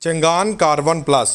Changan कारवन plus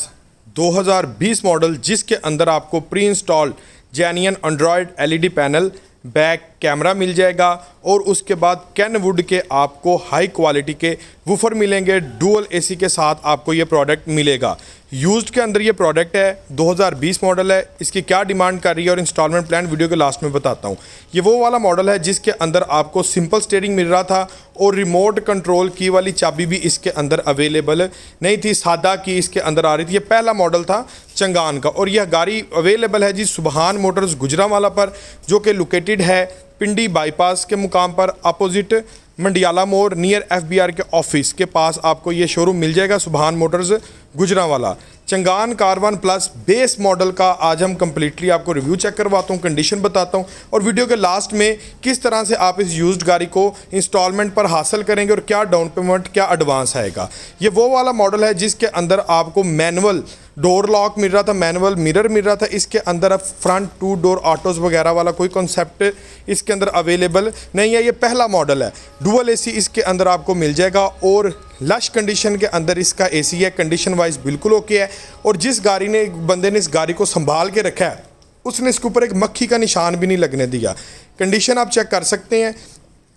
2020 model, जिसके अंदर आपको pre installed genuine Android LED panel, back camera मिल जाएगा और उसके बाद कैनवुड के आपको हाई क्वालिटी के वूफर मिलेंगे। डुअल एसी के साथ आपको ये प्रोडक्ट मिलेगा। यूज्ड के अंदर ये प्रोडक्ट है, 2020 मॉडल है। इसकी क्या डिमांड कर रही है और इंस्टॉलमेंट प्लान वीडियो के लास्ट में बताता हूँ। ये वो वाला मॉडल है जिसके अंदर आपको सिंपल स्टीयरिंग मिल रहा था और रिमोट कंट्रोल की वाली चाबी भी इसके अंदर अवेलेबल नहीं थी, सादा की इसके अंदर आ रही थी। ये पहला मॉडल था चंगान का और यह गाड़ी अवेलेबल है जी सुबहान मोटर्स गुजरांवाला पर, जो कि लोकेटेड है पिंडी बाईपास के मुकाम पर, अपोजिट मंडियाला मोड़, नियर एफबीआर के ऑफिस के पास आपको ये शोरूम मिल जाएगा, सुबहान Motors Gujranwala. Changan कारवन plus base model का आज हम कंप्लीटली आपको रिव्यू चेक करवाता हूँ, कंडीशन बताता हूँ और वीडियो के लास्ट में किस तरह से आप इस यूज्ड गाड़ी को इंस्टॉलमेंट पर हासिल करेंगे और क्या डाउन पेमेंट, क्या एडवांस आएगा। ये वो वाला मॉडल है जिसके अंदर आपको मैनुअल डोर लॉक मिल रहा था, मैनुअल मिरर मिल रहा था। इसके अंदर अब फ्रंट 2 डोर ऑटोज़ वगैरह वाला कोई कॉन्सेप्ट इसके अंदर अवेलेबल नहीं है। ये पहला मॉडल है। डुअल एसी इसके अंदर आपको मिल जाएगा और लश कंडीशन के अंदर इसका एसी है। कंडीशन वाइज बिल्कुल ओके है। और जिस गाड़ी ने बंदे ने इस गाड़ी को संभाल के रखा है उसने इसके ऊपर एक मक्खी का निशान भी नहीं लगने दिया। कंडीशन आप चेक कर सकते हैं।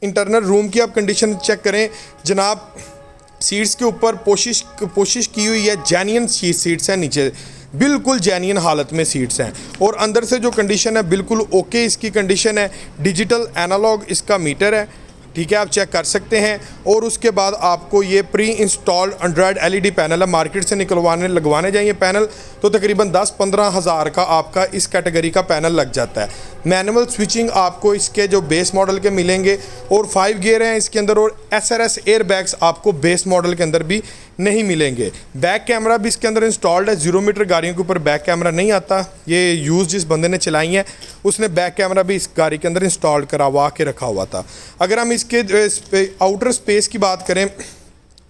इंटरनल रूम की आप कंडीशन चेक करें जनाब। सीट्स के ऊपर पोशिश की हुई है, जेन्युइन सीट्स हैं, नीचे बिल्कुल जेन्युइन हालत में सीट्स हैं और अंदर से जो कंडीशन है बिल्कुल ओके इसकी कंडीशन है। डिजिटल एनालॉग इसका मीटर है, ठीक है, आप चेक कर सकते हैं। और उसके बाद आपको ये pre installed Android LED panel है, मार्केट से लगवाने जाइए पैनल तो तकरीबन 10-15 हज़ार का आपका इस कैटेगरी का पैनल लग जाता है। मैनुअल स्विचिंग आपको इसके जो बेस मॉडल के मिलेंगे और 5 गियर हैं इसके अंदर और SRS एयर बैग्स आपको बेस मॉडल के अंदर भी नहीं मिलेंगे। बैक कैमरा भी इसके अंदर इंस्टॉल्ड है। 0 मीटर गाड़ियों के ऊपर बैक कैमरा नहीं आता। ये यूज़ जिस बंदे ने चलाई है उसने बैक कैमरा भी इस गाड़ी के अंदर इंस्टॉल करवा के रखा हुआ था। अगर हम इसके आउटर स्पेस की बात करें,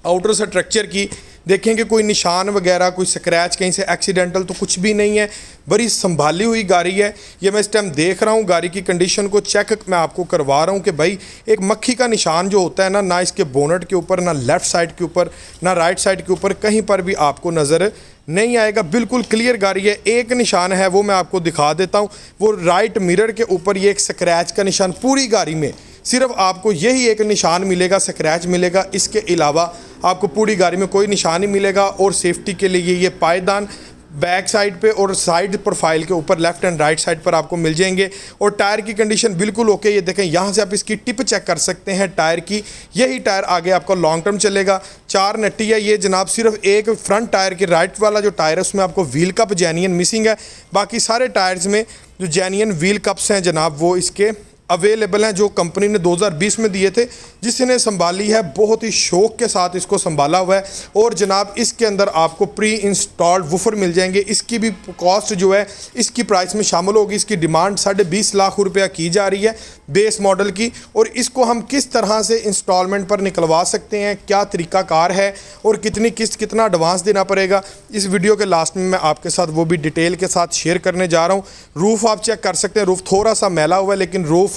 आउटर स्ट्रक्चर की देखेंगे, कोई निशान वगैरह, कोई स्क्रैच कहीं से एक्सीडेंटल तो कुछ भी नहीं है। बड़ी संभाली हुई गाड़ी है। ये मैं इस टाइम देख रहा हूँ गाड़ी की कंडीशन को चेक मैं आपको करवा रहा हूँ कि भाई एक मक्खी का निशान जो होता है ना इसके बोनट के ऊपर, ना लेफ़्ट साइड के ऊपर, ना राइट साइड के ऊपर, कहीं पर भी आपको नज़र नहीं आएगा। बिल्कुल क्लियर गाड़ी है। एक निशान है वो मैं आपको दिखा देता हूँ, वो राइट मिरर के ऊपर ये एक स्क्रैच का निशान। पूरी गाड़ी में सिर्फ आपको यही एक निशान मिलेगा, स्क्रैच मिलेगा। इसके अलावा आपको पूरी गाड़ी में कोई निशान नहीं मिलेगा। और सेफ्टी के लिए ये पायदान बैक साइड पे और साइड प्रोफाइल के ऊपर लेफ्ट एंड राइट साइड पर आपको मिल जाएंगे। और टायर की कंडीशन बिल्कुल ओके। ये देखें, यहाँ से आप इसकी टिप चेक कर सकते हैं टायर की। यही टायर आगे आपका लॉन्ग टर्म चलेगा। 4 नट्टी है ये जनाब। सिर्फ एक फ्रंट टायर की राइट वाला जो टायर है उसमें आपको व्हील कप जेन्युइन मिसिंग है। बाकी सारे टायर्स में जो जेन्युइन व्हील कप्स हैं जनाब वो इसके अवेलेबल हैं, जो कंपनी ने 2020 में दिए थे। जिसने संभाली है बहुत ही शौक के साथ इसको संभाला हुआ है। और जनाब इसके अंदर आपको प्री इंस्टॉल्ड वूफर मिल जाएंगे। इसकी भी कॉस्ट जो है इसकी प्राइस में शामिल होगी। इसकी डिमांड 20.5 लाख रुपया की जा रही है बेस मॉडल की। और इसको हम किस तरह से इंस्टॉलमेंट पर निकलवा सकते हैं, क्या तरीक़ाकार है और कितनी किस्त, कितना एडवांस देना पड़ेगा, इस वीडियो के लास्ट में मैं आपके साथ वो भी डिटेल के साथ शेयर करने जा रहा हूँ। रूफ़ आप चेक कर सकते हैं। रूफ़ थोड़ा सा मैला हुआ है लेकिन रूफ़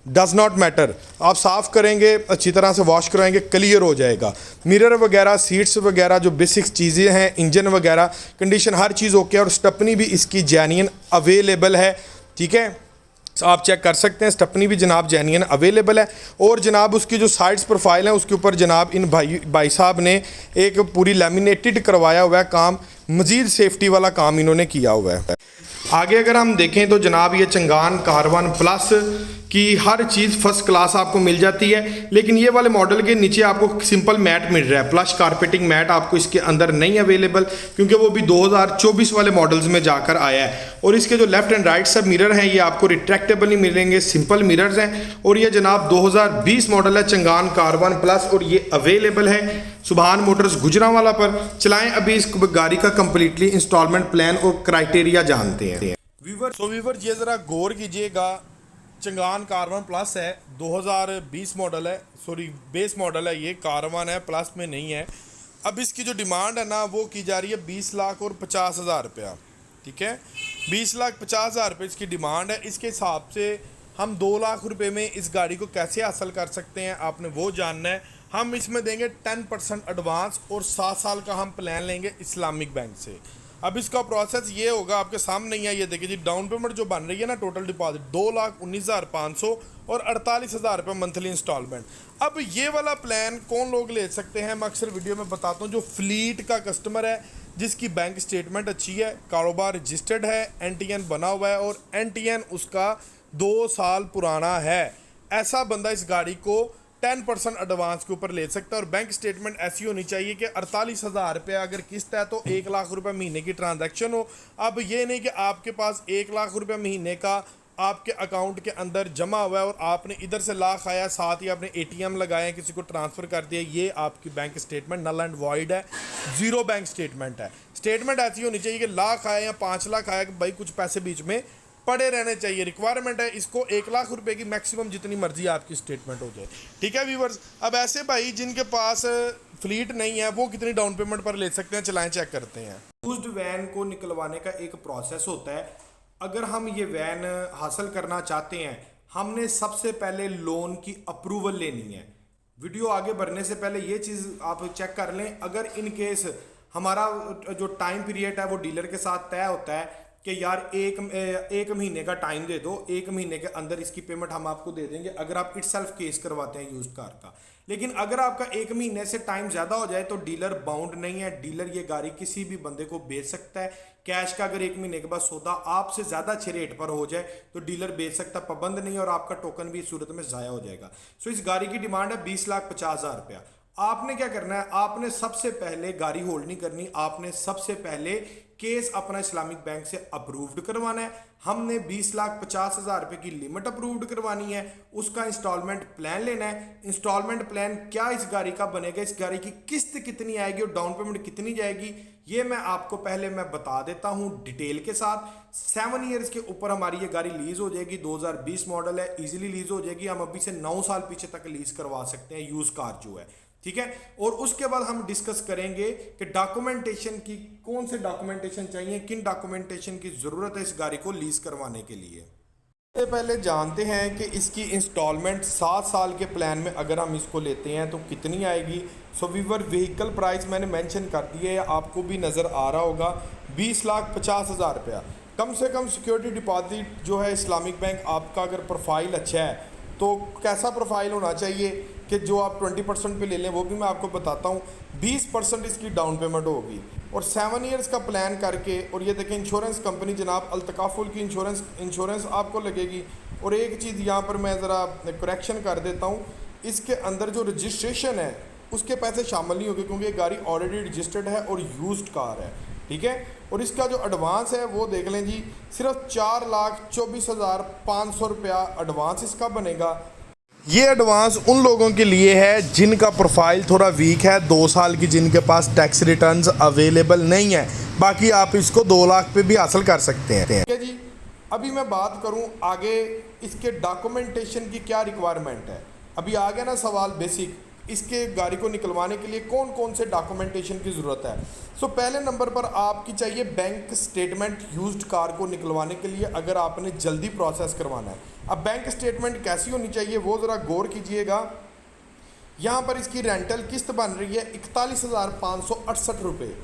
डज नॉट मैटर। आप साफ़ करेंगे, अच्छी तरह से वॉश कराएंगे, क्लियर हो जाएगा। मिरर वगैरह, सीट्स वगैरह जो बेसिक चीज़ें हैं, इंजन वगैरह कंडीशन हर चीज़ ओके है। और स्टेपनी भी इसकी जेन्युइन अवेलेबल है, ठीक है, आप चेक कर सकते हैं। स्टेपनी भी जनाब जेन्युइन अवेलेबल है। और जनाब उसकी जो साइड्स प्रोफाइल है उसके ऊपर जनाब इन भाई साहब ने एक पूरी लैमिनेटेड करवाया हुआ है काम। मज़ीद सेफ्टी वाला काम इन्होंने किया हुआ है। आगे अगर हम देखें तो जनाब ये चंगान कारवन प्लस की हर चीज़ फर्स्ट क्लास आपको मिल जाती है। लेकिन ये वाले मॉडल के नीचे आपको सिंपल मैट मिल रहा है। प्लस कारपेटिंग मैट आपको इसके अंदर नहीं अवेलेबल, क्योंकि वो भी 2024 वाले मॉडल्स में जाकर आया है। और इसके जो लेफ्ट एंड राइट सब मिरर हैं ये आपको रिट्रैक्टेबल नहीं मिलेंगे, सिंपल मिरर्स हैं। और ये जनाब 2020 मॉडल है चंगान कारवन प्लस और ये अवेलेबल है सुबहान मोटर्स गुजरांवाला पर। चलाएं अभी इस गाड़ी का कंप्लीटली इंस्टॉलमेंट प्लान और क्राइटेरिया जानते हैं। वीवर ये ज़रा गौर कीजिएगा। चंगान कारवन प्लस है, 2020 मॉडल है, सॉरी बेस मॉडल है, ये कारवन है, प्लस में नहीं है। अब इसकी जो डिमांड है ना वो की जा रही है 20 लाख और 50 हज़ार रुपया, ठीक है। 20 लाख 50 हज़ार रुपये इसकी डिमांड है। इसके हिसाब से हम 2 लाख रुपए में इस गाड़ी को कैसे हासिल कर सकते हैं आपने वो जानना है। हम इसमें देंगे 10% एडवांस और 7 साल का हम प्लान लेंगे इस्लामिक बैंक से। अब इसका प्रोसेस ये होगा, आपके सामने ही है, ये देखिए जी, डाउन पेमेंट जो बन रही है ना, टोटल डिपॉजिट 2,19,500 और 48,000 रुपये मंथली इंस्टॉलमेंट। अब ये वाला प्लान कौन लोग ले सकते हैं, मैं अक्सर वीडियो में बताता हूँ, जो फ्लीट का कस्टमर है, जिसकी बैंक स्टेटमेंट अच्छी है, कारोबार रजिस्टर्ड है, NTN बना हुआ है और NTN उसका 2 साल पुराना है, ऐसा बंदा इस गाड़ी को 10% एडवांस के ऊपर ले सकता है। और बैंक स्टेटमेंट ऐसी होनी चाहिए कि 48,000 रुपये अगर किस्त है तो 1 लाख रुपये महीने की ट्रांजैक्शन हो। अब ये नहीं कि आपके पास 1 लाख रुपये महीने का आपके अकाउंट के अंदर जमा हुआ है और आपने इधर से लाख आया, साथ ही आपने ATM लगाए, किसी को ट्रांसफ़र कर दिया, ये आपकी bank statement null and void है, ज़ीरो बैंक स्टेटमेंट है। स्टेटमेंट ऐसी होनी चाहिए कि लाख आया या 5 लाख आया कि भाई कुछ पैसे बीच में पड़े रहने चाहिए। रिक्वायरमेंट है इसको 1 लाख रुपए की मैक्सिमम जितनी मर्जी आपकी स्टेटमेंट हो जाए, ठीक है व्यूवर्स। अब ऐसे भाई जिनके पास फ्लीट नहीं है वो कितनी डाउन पेमेंट पर ले सकते हैं, चलाएं चेक करते हैं। यूज्ड वैन को निकलवाने का एक प्रोसेस होता है। अगर हम ये वैन हासिल करना चाहते हैं, हमने सबसे पहले लोन की अप्रूवल लेनी है। वीडियो आगे बढ़ने से पहले ये चीज़ आप चेक कर लें, अगर इन केस हमारा जो टाइम पीरियड है वो डीलर के साथ तय होता है कि यार एक महीने का टाइम दे दो, 1 महीने के अंदर इसकी पेमेंट हम आपको दे देंगे, अगर आप इटसेल्फ केस करवाते हैं यूज्ड कार का। लेकिन अगर आपका 1 महीने से टाइम ज़्यादा हो जाए तो डीलर बाउंड नहीं है, डीलर ये गाड़ी किसी भी बंदे को बेच सकता है। कैश का अगर 1 महीने के बाद सौदा आपसे ज़्यादा अच्छे रेट पर हो जाए तो डीलर बेच सकता, पाबंद नहीं, और आपका टोकन भी इस सूरत में ज़ाया हो जाएगा। सो इस गाड़ी की डिमांड है 20,50,000 रुपया। आपने क्या करना है, आपने सबसे पहले गाड़ी होल्ड नहीं करनी, आपने सबसे पहले केस अपना इस्लामिक बैंक से अप्रूव्ड करवाना है। हमने 20,50,000 रुपए की लिमिट अप्रूव्ड करवानी है, उसका इंस्टॉलमेंट प्लान लेना है। इंस्टॉलमेंट प्लान क्या इस गाड़ी का बनेगा, इस गाड़ी की किस्त कितनी आएगी और डाउन पेमेंट कितनी जाएगी, ये मैं आपको पहले मैं बता देता हूं डिटेल के साथ। 7 ईयर्स के ऊपर हमारी ये गाड़ी लीज हो जाएगी, 2020 मॉडल है, इजीली लीज हो जाएगी। हम अभी से 9 साल पीछे तक लीज करवा सकते हैं यूज कार जो है, ठीक है। और उसके बाद हम डिस्कस करेंगे कि डॉक्यूमेंटेशन की, कौन से डॉक्यूमेंटेशन चाहिए, किन डॉक्यूमेंटेशन की जरूरत है इस गाड़ी को लीज करवाने के लिए। सबसे पहले जानते हैं कि इसकी इंस्टॉलमेंट 7 साल के प्लान में अगर हम इसको लेते हैं तो कितनी आएगी। सो वीवर व्हीकल प्राइस मैंने मेंशन कर दी है, आपको भी नज़र आ रहा होगा, 20,50,000 रुपया। कम से कम सिक्योरिटी डिपॉजिट जो है इस्लामिक बैंक आपका, अगर प्रोफाइल अच्छा है तो कैसा प्रोफाइल होना चाहिए कि जो आप 20% पे ले लें, वो भी मैं आपको बताता हूँ। 20% इसकी डाउन पेमेंट होगी और 7 ईयर्स का प्लान करके, और ये देखें इंश्योरेंस कंपनी जनाब अल्तकाफुल की इंश्योरेंस आपको लगेगी। और एक चीज़ यहाँ पर मैं ज़रा करेक्शन कर देता हूँ, इसके अंदर जो रजिस्ट्रेशन है उसके पैसे शामिल नहीं होंगे क्योंकि ये गाड़ी ऑलरेडी रजिस्टर्ड है और यूज्ड कार है, ठीक है। और इसका जो एडवांस है वो देख लें जी, सिर्फ 4,24,500 रुपया एडवांस इसका बनेगा। ये एडवांस उन लोगों के लिए है जिनका प्रोफाइल थोड़ा वीक है, 2 साल की, जिनके पास टैक्स रिटर्न्स अवेलेबल नहीं है। बाकी आप इसको 2 लाख पे भी हासिल कर सकते हैं, ठीक है जी। अभी मैं बात करूं आगे इसके डॉक्यूमेंटेशन की क्या रिक्वायरमेंट है। अभी आ गया ना सवाल बेसिक, इसके गाड़ी को निकलवाने के लिए कौन कौन से डॉक्यूमेंटेशन की ज़रूरत है। सो पहले नंबर पर आपकी चाहिए बैंक स्टेटमेंट यूज्ड कार को निकलवाने के लिए, अगर आपने जल्दी प्रोसेस करवाना है। अब बैंक स्टेटमेंट कैसी होनी चाहिए वो ज़रा गौर कीजिएगा। यहाँ पर इसकी रेंटल किस्त बन रही है 41,568 रुपये।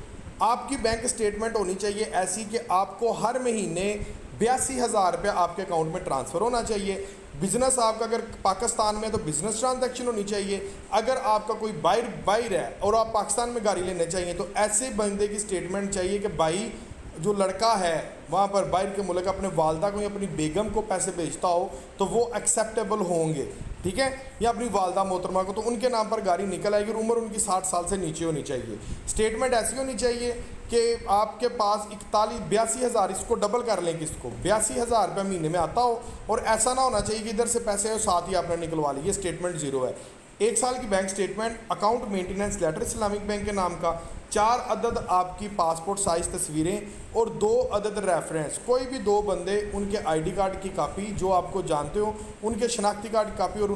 आपकी बैंक स्टेटमेंट होनी चाहिए ऐसी कि आपको हर महीने 82,000 रुपये आपके अकाउंट में ट्रांसफ़र होना चाहिए। बिजनेस आपका अगर पाकिस्तान में है तो बिजनेस ट्रांजैक्शन होनी चाहिए। अगर आपका कोई बाहर है और आप पाकिस्तान में गाड़ी लेने चाहिए तो ऐसे बंदे की स्टेटमेंट चाहिए कि भाई जो लड़का है वहाँ पर बाहर के मुल्क अपने वालदा को या अपनी बेगम को पैसे भेजता हो तो वो एक्सेप्टेबल होंगे, ठीक है, या अपनी वालदा मोहतरमा को, तो उनके नाम पर गाड़ी निकल आएगी और उम्र उनकी 60 साल से नीचे होनी चाहिए। स्टेटमेंट ऐसी होनी चाहिए कि आपके पास 82,000, इसको डबल कर लें, किसको 82,000 रुपये महीने में आता हो, और ऐसा ना होना चाहिए कि इधर से पैसे हो साथ ही आपने निकलवा ली, ये स्टेटमेंट ज़ीरो है। 1 साल की bank statement, account maintenance letter Islamic bank के नाम का, 4 अदद आपकी पासपोर्ट साइज़ तस्वीरें और 2 अदद रेफरेंस, कोई भी 2 बंदे उनके ID कार्ड की कापी, जो आपको जानते हो उनके शनाख्ती कार्ड की कापी और